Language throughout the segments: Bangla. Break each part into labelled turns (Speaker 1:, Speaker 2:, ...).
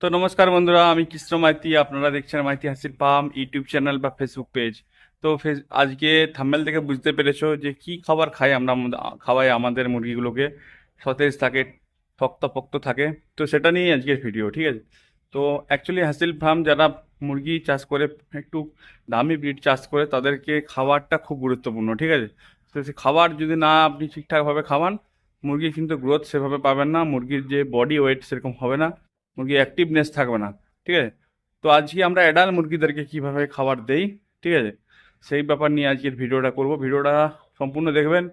Speaker 1: তো নমস্কার বন্ধুরা, আমি কৃষ্ণ মাইতি। আপনারা দেখছেন মাইতি হাসির ফার্ম ইউটিউব চ্যানেল বা ফেসবুক পেজ। তো আজকে থাম্বনেল থেকে বুঝতে পেরেছো যে কি খাবার খাই আমরা, খাওয়াই আমাদের মুরগিগুলোকে সতেজ থাকে, শক্তপোক্ত থাকে। তো সেটা নিয়েই আজকের ভিডিও, ঠিক আছে? তো অ্যাকচুয়ালি হাসিল ফার্ম যারা মুরগি চাষ করে, একটু দামি ব্রিড চাষ করে, তাদেরকে খাবারটা খুব গুরুত্বপূর্ণ, ঠিক আছে? তো সে খাবার যদি না আপনি ঠিকঠাকভাবে খাওয়ান, মুরগি কিন্তু গ্রোথ সেভাবে পাবেন না, মুরগির যে বডি ওয়েট সেরকম হবে না, মুরগি অ্যাক্টিভনেস থাকবে না, ঠিক আছে? তো আজকে আমরা অ্যাডাল্ট মুরগিদেরকে কীভাবে খাবার দেই, ঠিক আছে, সেই ব্যাপার নিয়ে আজকের ভিডিওটা করব। ভিডিওটা সম্পূর্ণ দেখবেন।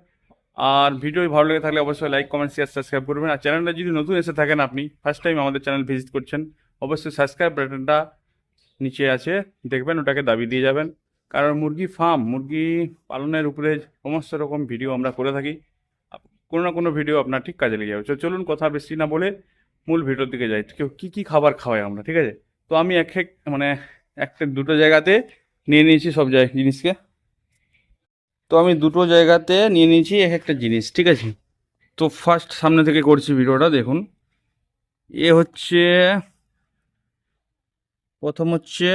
Speaker 1: আর ভিডিও ভালো লেগে থাকলে অবশ্যই লাইক, কমেন্ট, শেয়ার, সাবস্ক্রাইব করবেন। আর চ্যানেলটা যদি নতুন এসে থাকেন, আপনি ফার্স্ট টাইম আমাদের চ্যানেল ভিজিট করছেন, অবশ্যই সাবস্ক্রাইব বাটনটা নিচে আছে, দেখবেন, ওটাকে দাবি দিয়ে যাবেন। কারণ মুরগি ফার্ম, মুরগি পালনের উপরে সমস্ত রকম ভিডিও আমরা করে থাকি। কোনো না কোনো ভিডিও আপনার ঠিক কাজে লেগে যাবে। তো চলুন কথা বেশি না বলে মূল ভিডিওর দিকে যাই। কেউ কী কী খাবার খাওয়াই আমরা, ঠিক আছে? তো আমি মানে একটা দুটো জায়গাতে নিয়ে নিয়েছি সব জিনিসকে। তো আমি দুটো জায়গাতে নিয়ে নিয়েছি এক একটা জিনিস, ঠিক আছে? তো ফার্স্ট সামনে থেকে করছি ভিডিওটা, দেখুন। হচ্ছে প্রথম হচ্ছে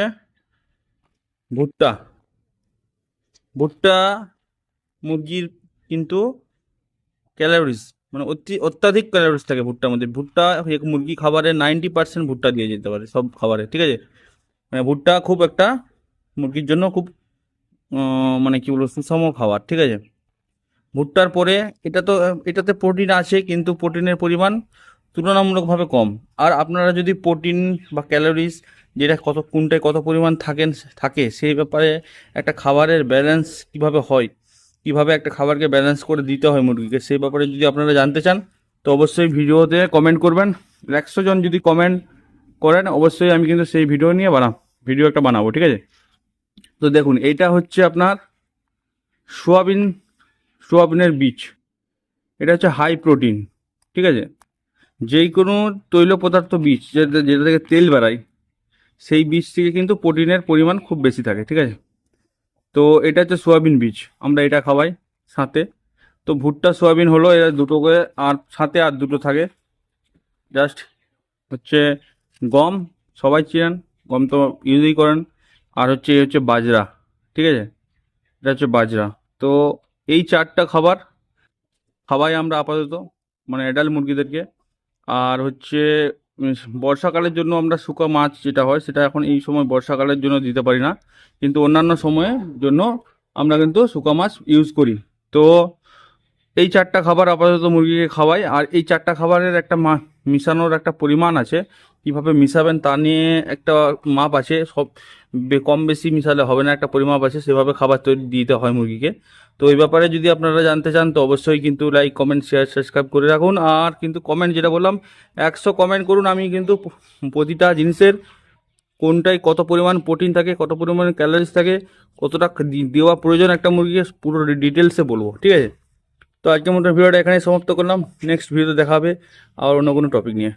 Speaker 1: ভুট্টা। ভুট্টা মুরগির কিন্তু ক্যালোরিজ, মানে অত্যাধিক ক্যালোরিজ থাকে ভুট্টার মধ্যে। ভুট্টা মুরগি খাবারে 90% ভুট্টা দিয়ে যেতে পারে সব খাবারে, ঠিক আছে? মানে ভুট্টা খুব একটা মুরগির জন্য খুব মানে কি বলবো, সুষম খাবার, ঠিক আছে? ভুট্টার পরে এটাতে প্রোটিন আছে, কিন্তু প্রোটিনের পরিমাণ তুলনামূলকভাবে কম। আর আপনারা যদি প্রোটিন বা ক্যালোরিজ, যেটা কোনটায় কত পরিমাণ থাকে সেই ব্যাপারে, একটা খাবারের ব্যালেন্স কিভাবে হয়, কিভাবে একটা খাবারকে ব্যালেন্স করে দিতে হয় মুরগিকে, সেই ব্যাপারে যদি আপনারা জানতে চান, তো অবশ্যই ভিডিওতে কমেন্ট করবেন। 100 জন যদি কমেন্ট করেন, অবশ্যই আমি কিন্তু সেই ভিডিও নিয়ে ভিডিও একটা বানাবো, ঠিক আছে? তো দেখুন, এইটা হচ্ছে আপনার সোয়াবিন, সোয়াবিনের বীজ। এটা হচ্ছে হাই প্রোটিন, ঠিক আছে? যেই কোনো তৈল পদার্থ বীজ, যেটা যেটা থেকে তেল বেরায়, সেই বীজ থেকে কিন্তু প্রোটিনের পরিমাণ খুব বেশি থাকে, ঠিক আছে? তো এটা হচ্ছে সোয়াবিন বীজ, আমরা এটা খাওয়াই সাথে। তো ভুট্টা সোয়াবিন হলো, এরা দুটো করে, আর সাথে আর দুটো থাকে জাস্ট, হচ্ছে গম। সবাই চেনেন, গম তো ইউজই করেন। আর হচ্ছে বাজরা, ঠিক আছে? এটা হচ্ছে বাজরা। তো এই চারটা খাবার খাওয়াই আমরা আপাতত, মানে অ্যাডাল্ট মুরগিদেরকে। আর হচ্ছে উম, বর্ষাকালের জন্য আমরা শুকা মাছ যেটা হয়, সেটা এখন এই সময় বর্ষাকালের জন্য দিতে পারি না, কিন্তু অন্যান্য সময়ের জন্য আমরা কিন্তু শুকা মাছ ইউজ করি। তো এই চারটা খাবার আপাতত মুরগিকে খাওয়াই। আর এই চারটা খাবারের একটা মিশানোর একটা পরিমাণ আছে, কিভাবে মিশাবেন তা নিয়ে একটা মাপ আছে। সব কম বেশি মিশালে হবে না, একটা পরিমাপ আছে, সেভাবে খাবার তৈরি দিতে হয় মুরগিকে। তো এই ব্যাপারে যদি আপনারা জানতে চান, তো অবশ্যই কিন্তু লাইক, কমেন্ট, শেয়ার, সাবস্ক্রাইব করে রাখুন। আর কিন্তু কমেন্ট, যেটা বললাম, 100 কমেন্ট করুন। আমি কিন্তু প্রতিটা জিনিসের কোনটায় কত পরিমাণ প্রোটিন থাকে, কত পরিমাণ ক্যালোরিজ থাকে, কতটা দেওয়া প্রয়োজন একটা মুরগিকে, পুরো ডিটেলসে বলবো, ঠিক আছে? তো আজকের মতো ভিডিওটা এখানেই সমাপ্ত করলাম। নেক্সট ভিডিওতে দেখা হবে আর অন্য কোনো টপিক নিয়ে।